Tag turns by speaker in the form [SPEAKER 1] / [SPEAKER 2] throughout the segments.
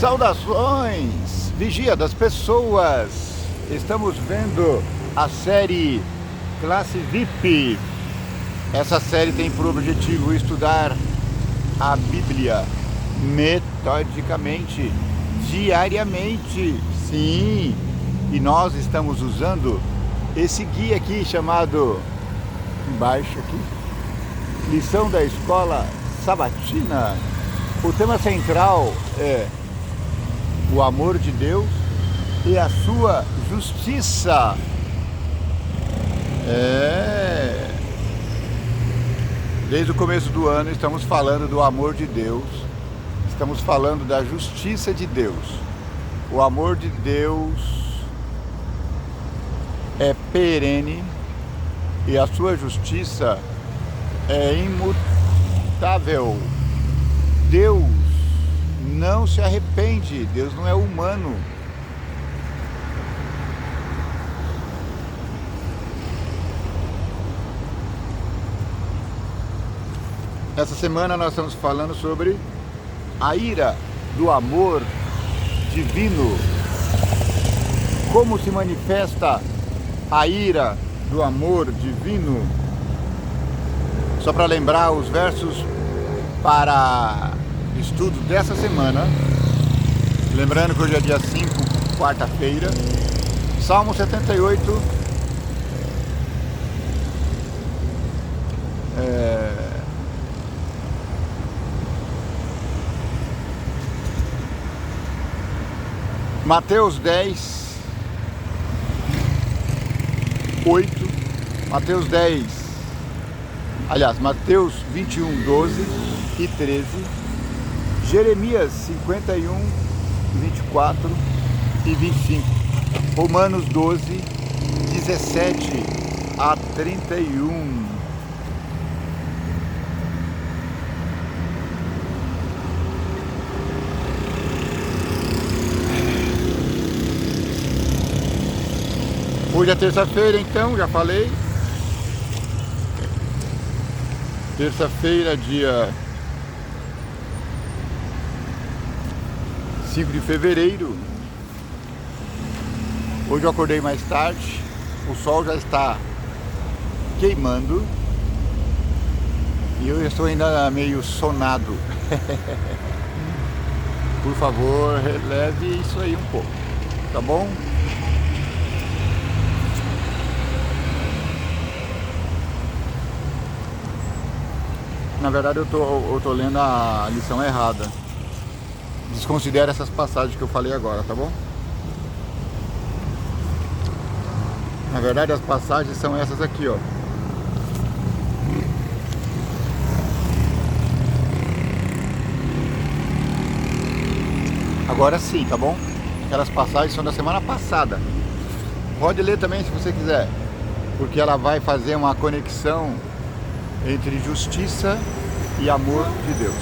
[SPEAKER 1] Saudações, vigia das pessoas. Estamos vendo a série Classe VIP. Essa série tem por objetivo estudar a Bíblia metodicamente, diariamente. Sim, e nós estamos usando esse guia aqui chamado, embaixo aqui, Lição da Escola Sabatina. O tema central é o amor de Deus e a sua justiça. Desde o começo do ano estamos falando do amor de Deus, estamos falando da justiça de Deus. O amor de Deus é perene e a sua justiça é imutável. Deus não se arrepende, Deus não é humano. Essa semana nós estamos falando sobre a ira do amor divino. Como se manifesta a ira do amor divino? Só para lembrar os versos para estudo dessa semana, lembrando que hoje é dia 5, quarta-feira, Salmo 78, Mateus 10, 8, Mateus 10, aliás, Mateus 21, 12 e 13, Jeremias 51, 24 e 25, Romanos 12, 17 a 31. Hoje é terça-feira, então, já falei. Terça-feira, dia 5 de fevereiro. Hoje eu acordei mais tarde, o sol já está queimando e eu estou ainda meio sonado. Por favor, releve isso aí um pouco, tá bom? Na verdade eu tô lendo a lição errada. Desconsidera essas passagens que eu falei agora, tá bom? Na verdade as passagens são essas aqui, ó. Agora sim, tá bom? Aquelas passagens são da semana passada. Pode ler também se você quiser, porque ela vai fazer uma conexão entre justiça e amor de Deus.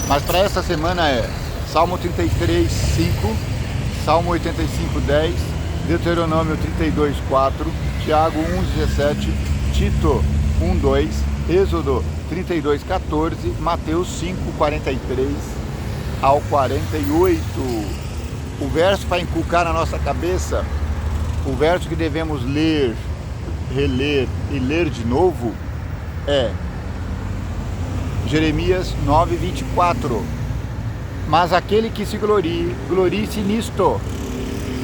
[SPEAKER 1] Mas para essa semana é Salmo 33, 5, Salmo 85, 10, Deuteronômio 32, 4, Tiago 1, 17, Tito 1, 2, Êxodo 32, 14, Mateus 5, 43 ao 48. O verso para inculcar na nossa cabeça, o verso que devemos ler, reler e ler de novo é Jeremias 9, 24. Mas aquele que se glorie, glorie-se nisto,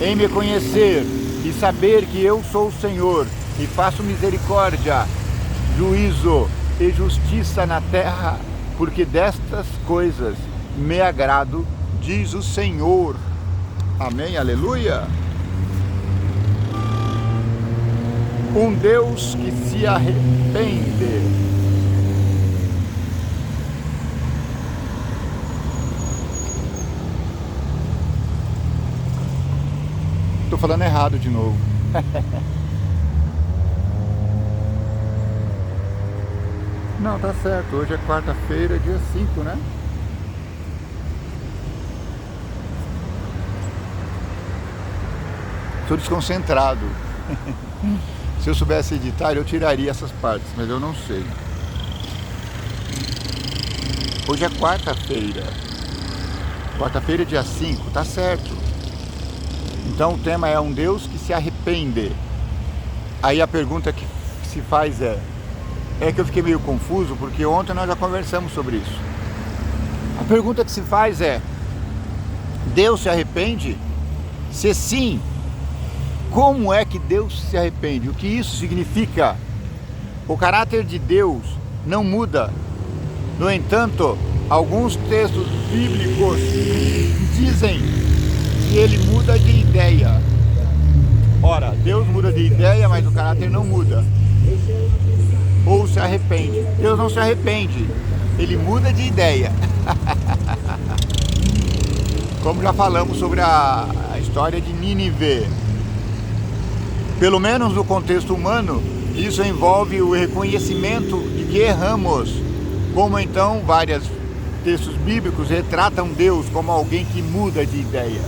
[SPEAKER 1] em me conhecer e saber que eu sou o Senhor e faço misericórdia, juízo e justiça na terra, porque destas coisas me agrado, diz o Senhor. Amém, aleluia. Um Deus que se arrepende. Tô falando errado de novo. Não, tá certo. Hoje é quarta-feira, dia 5, né? Tô desconcentrado. Se eu soubesse editar, eu tiraria essas partes, mas eu não sei. Hoje é quarta-feira. Quarta-feira, dia 5, tá certo. Então o tema é um Deus que se arrepende. Aí a pergunta que se faz é que eu fiquei meio confuso, porque ontem nós já conversamos sobre isso. A pergunta que se faz é: Deus se arrepende? Se sim, como é que Deus se arrepende? O que isso significa? O caráter de Deus não muda. No entanto, alguns textos bíblicos dizem que ele muda de ideia. Ora, Deus muda de ideia, mas o caráter não muda. Ou se arrepende. Deus não se arrepende, ele muda de ideia. Como já falamos sobre a história de Nínive. Pelo menos no contexto humano, isso envolve o reconhecimento de que erramos. Como então vários textos bíblicos retratam Deus como alguém que muda de ideia.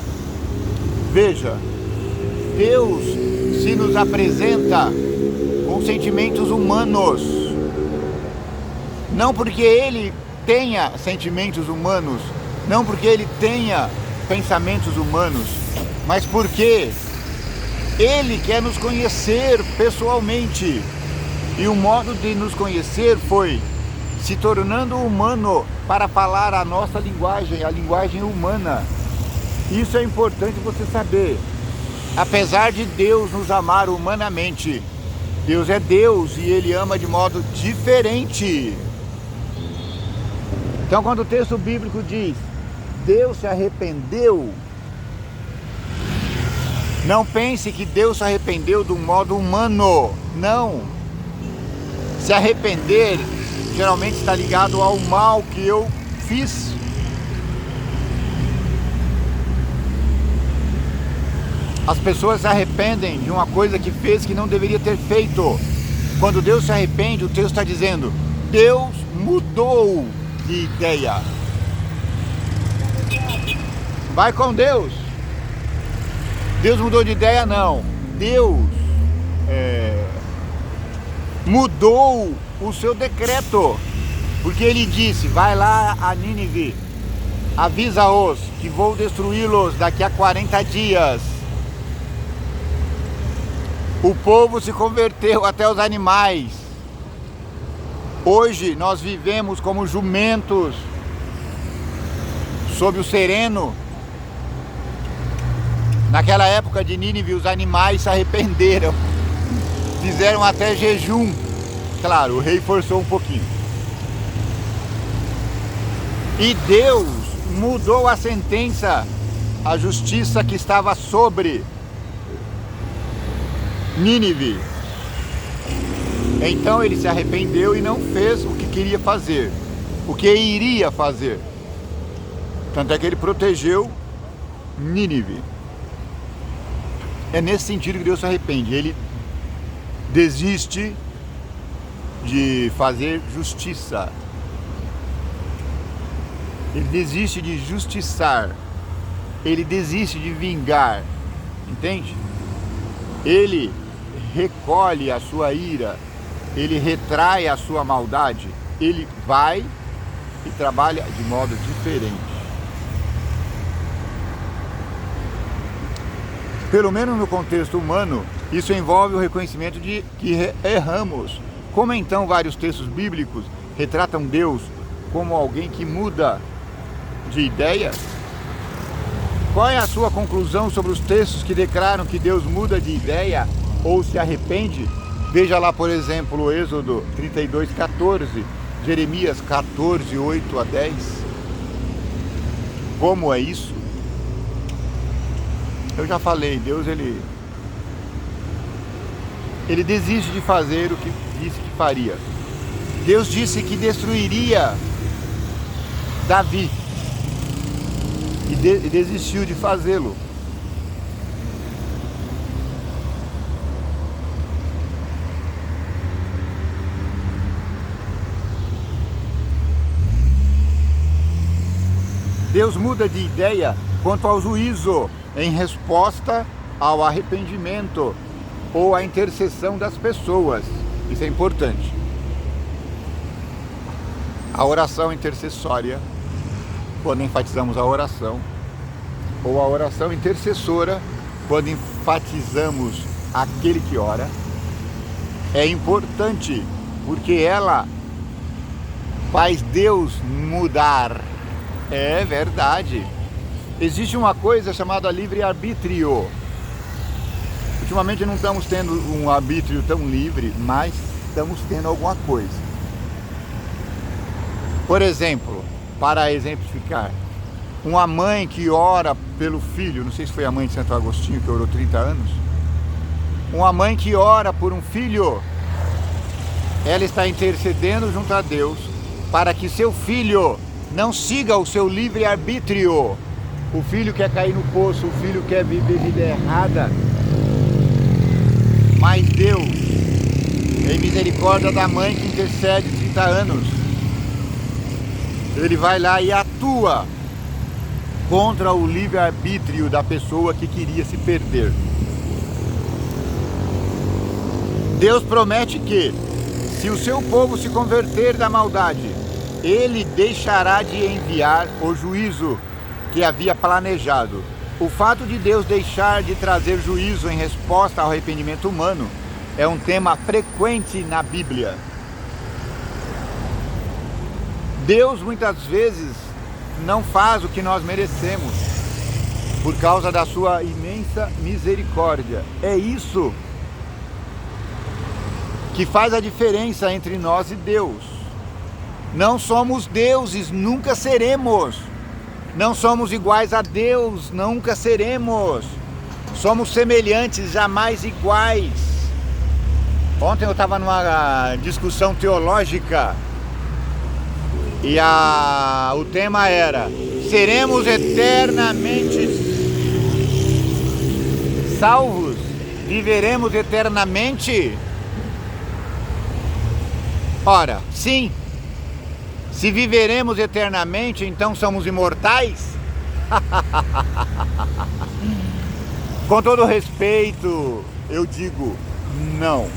[SPEAKER 1] Veja, Deus se nos apresenta com sentimentos humanos. Não porque ele tenha sentimentos humanos, não porque ele tenha pensamentos humanos, mas porque ele quer nos conhecer pessoalmente. E o modo de nos conhecer foi se tornando humano para falar a nossa linguagem, a linguagem humana. Isso é importante você saber. Apesar de Deus nos amar humanamente, Deus é Deus e ele ama de modo diferente. Então, quando o texto bíblico diz Deus se arrependeu, não pense que Deus se arrependeu de um modo humano. Não. Se arrepender geralmente está ligado ao mal que eu fiz. As pessoas se arrependem de uma coisa que fez que não deveria ter feito. Quando Deus se arrepende, o texto está dizendo: Deus mudou de ideia. Vai com Deus. Deus mudou de ideia? Não. Deus mudou o seu decreto. Porque ele disse: vai lá a Nínive, avisa-os que vou destruí-los daqui a 40 dias. O povo se converteu, até os animais. Hoje nós vivemos como jumentos sob o sereno. Naquela época de Nínive, os animais se arrependeram, fizeram até jejum. Claro, o rei forçou um pouquinho. E Deus mudou a sentença, a justiça que estava sobre Nínive. Então ele se arrependeu e não fez o que queria fazer, o que iria fazer. Tanto é que ele protegeu Nínive. É nesse sentido que Deus se arrepende. Ele desiste de fazer justiça. Ele desiste de justiçar. Ele desiste de vingar. Entende? Ele recolhe a sua ira. Ele retrai a sua maldade. Ele vai e trabalha de modo diferente. Pelo menos no contexto humano, isso envolve o reconhecimento de que erramos. Como então vários textos bíblicos retratam Deus como alguém que muda de ideia? Qual é a sua conclusão sobre os textos que declaram que Deus muda de ideia ou se arrepende? Veja lá, por exemplo, o Êxodo 32:14, Jeremias 14:8-10. Como é isso? Eu já falei, Deus ele desiste de fazer o que disse que faria. Deus disse que destruiria Davi e desistiu de fazê-lo. Deus muda de ideia quanto ao juízo em resposta ao arrependimento ou à intercessão das pessoas. Isso é importante. A oração intercessória quando enfatizamos a oração, ou a oração intercessora, quando enfatizamos aquele que ora, é importante, porque ela faz Deus mudar. É verdade. Existe uma coisa chamada livre-arbítrio. Ultimamente não estamos tendo um arbítrio tão livre, mas estamos tendo alguma coisa. Por exemplo, para exemplificar, uma mãe que ora pelo filho, não sei se foi a mãe de Santo Agostinho que orou 30 anos, uma mãe que ora por um filho, ela está intercedendo junto a Deus para que seu filho não siga o seu livre-arbítrio. O filho quer cair no poço, o filho quer viver vida errada. Mas Deus, em misericórdia da mãe que intercede 30 anos, Ele vai lá e atua contra o livre-arbítrio da pessoa que queria se perder. Deus promete que, se o seu povo se converter da maldade, Ele deixará de enviar o juízo que havia planejado. O fato de Deus deixar de trazer juízo em resposta ao arrependimento humano é um tema frequente na Bíblia. Deus muitas vezes não faz o que nós merecemos por causa da sua imensa misericórdia. É isso que faz a diferença entre nós e Deus. Não somos deuses, nunca seremos. Não somos iguais a Deus, nunca seremos. Somos semelhantes, jamais iguais. Ontem eu estava numa discussão teológica e o tema era: seremos eternamente salvos? Viveremos eternamente? Ora, sim. Se viveremos eternamente, então somos imortais? Com todo respeito, eu digo não.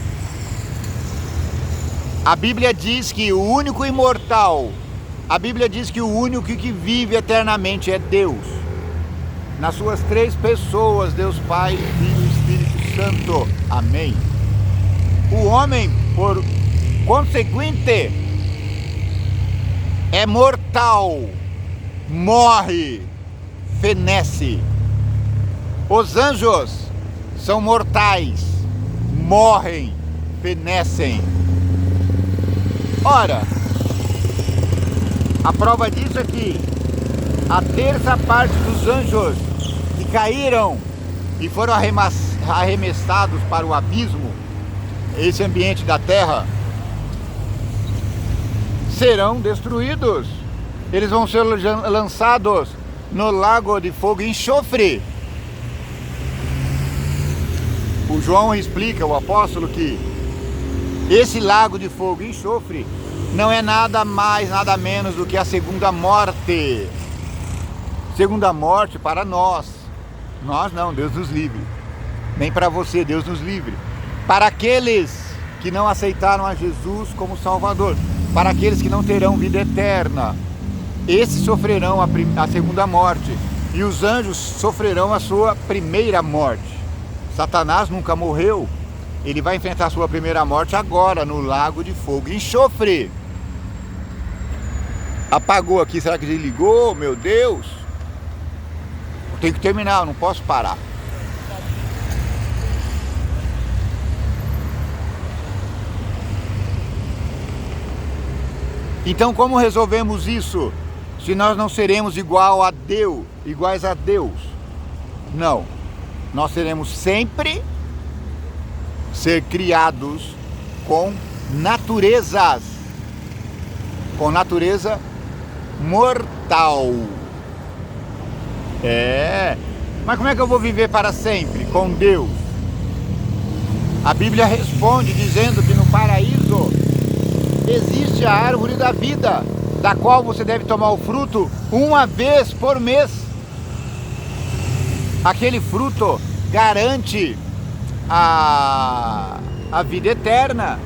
[SPEAKER 1] A Bíblia diz que o único imortal, a Bíblia diz que o único que vive eternamente é Deus. Nas suas três pessoas, Deus Pai, Filho e Espírito Santo. Amém. O homem, por conseguinte, é mortal, morre, fenece. Os anjos são mortais, morrem, fenecem. Ora, a prova disso é que a terça parte dos anjos que caíram e foram arremessados para o abismo, esse ambiente da terra, serão destruídos. Eles vão ser lançados no lago de fogo e enxofre. O João explica, o apóstolo, que esse lago de fogo e enxofre não é nada mais, nada menos do que a segunda morte. Segunda morte para nós. Nós não, Deus nos livre. Nem para você, Deus nos livre. Para aqueles que não aceitaram a Jesus como Salvador, para aqueles que não terão vida eterna, esses sofrerão a segunda morte, e os anjos sofrerão a sua primeira morte. Satanás nunca morreu, ele vai enfrentar a sua primeira morte agora, no lago de fogo e enxofre. Apagou aqui, será que desligou? Meu Deus! Eu tenho que terminar, eu não posso parar. Então, como resolvemos isso? Se nós não seremos iguais a Deus? Não. Nós seremos sempre ser criados com natureza mortal. Mas como é que eu vou viver para sempre com Deus? A Bíblia responde dizendo que no paraíso existe a árvore da vida, da qual você deve tomar o fruto uma vez por mês. Aquele fruto garante a vida eterna.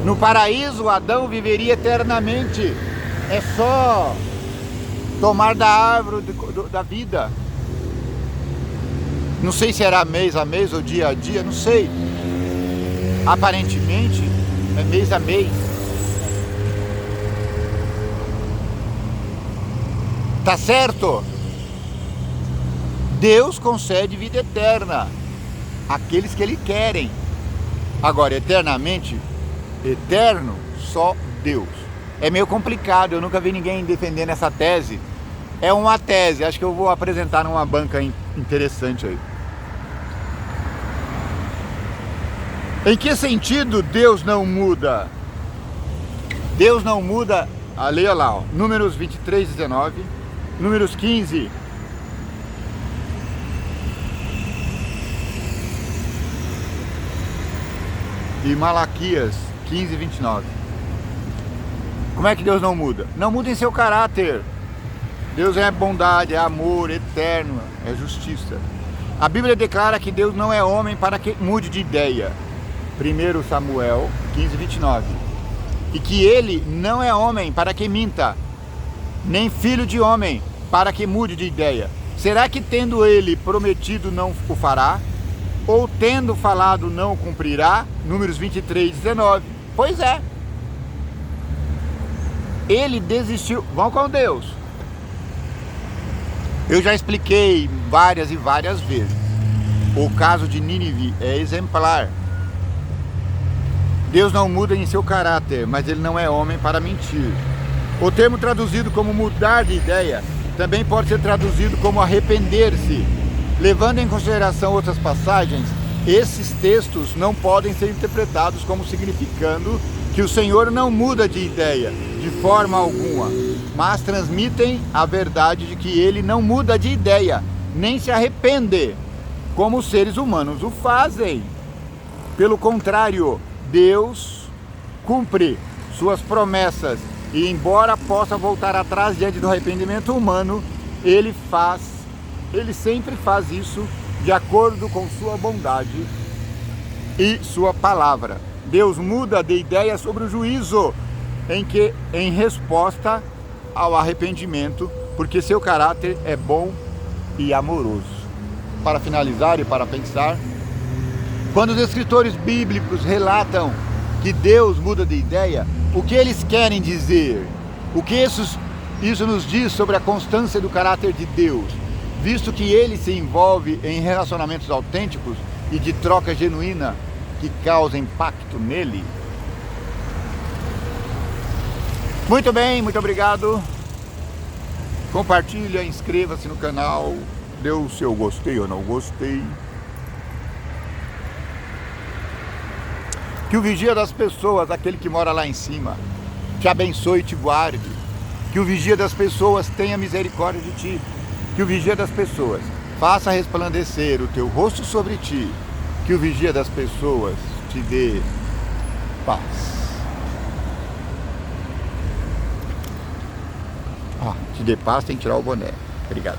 [SPEAKER 1] No paraíso, Adão viveria eternamente. É só tomar da árvore da vida. Não sei se era mês a mês ou dia a dia, não sei. Aparentemente é mês a mês. Tá certo? Deus concede vida eterna àqueles que Ele querem. Agora, eternamente, eterno, só Deus. É meio complicado, eu nunca vi ninguém defendendo essa tese. É uma tese, acho que eu vou apresentar numa banca interessante aí. Em que sentido Deus não muda? Deus não muda, leia lá, ó, Números 23, 19, Números 15, e Malaquias 15, 29. Como é que Deus não muda? Não muda em seu caráter. Deus é bondade, é amor, eterno, é justiça. A Bíblia declara que Deus não é homem para que mude de ideia. 1 Samuel 15, 29. E que Ele não é homem para que minta, nem filho de homem para que mude de ideia. Será que tendo Ele prometido não o fará? Ou tendo falado não o cumprirá? Números 23, 19. Pois é. Ele desistiu. Vão com Deus. Eu já expliquei várias e várias vezes. O caso de Nínive é exemplar. Deus não muda em seu caráter, mas Ele não é homem para mentir. O termo traduzido como mudar de ideia também pode ser traduzido como arrepender-se. Levando em consideração outras passagens, esses textos não podem ser interpretados como significando que o Senhor não muda de ideia, de forma alguma, mas transmitem a verdade de que Ele não muda de ideia, nem se arrepende, como os seres humanos o fazem. Pelo contrário, Deus cumpre suas promessas e, embora possa voltar atrás diante do arrependimento humano, Ele sempre faz isso de acordo com sua bondade e sua palavra. Deus muda de ideia sobre o juízo em resposta ao arrependimento, porque seu caráter é bom e amoroso. Para finalizar e para pensar, quando os escritores bíblicos relatam que Deus muda de ideia, o que eles querem dizer? O que isso nos diz sobre a constância do caráter de Deus, visto que Ele se envolve em relacionamentos autênticos e de troca genuína que causa impacto nele? Muito bem, muito obrigado. Compartilha, inscreva-se no canal, dê o seu gostei ou não gostei. Que o vigia das pessoas, aquele que mora lá em cima, te abençoe e te guarde. Que o vigia das pessoas tenha misericórdia de ti. Que o vigia das pessoas faça resplandecer o teu rosto sobre ti. Que o vigia das pessoas te dê paz. Te dê paz, tem que tirar o boné. Obrigado.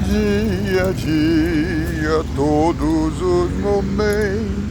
[SPEAKER 1] Dia a dia, todos os momentos.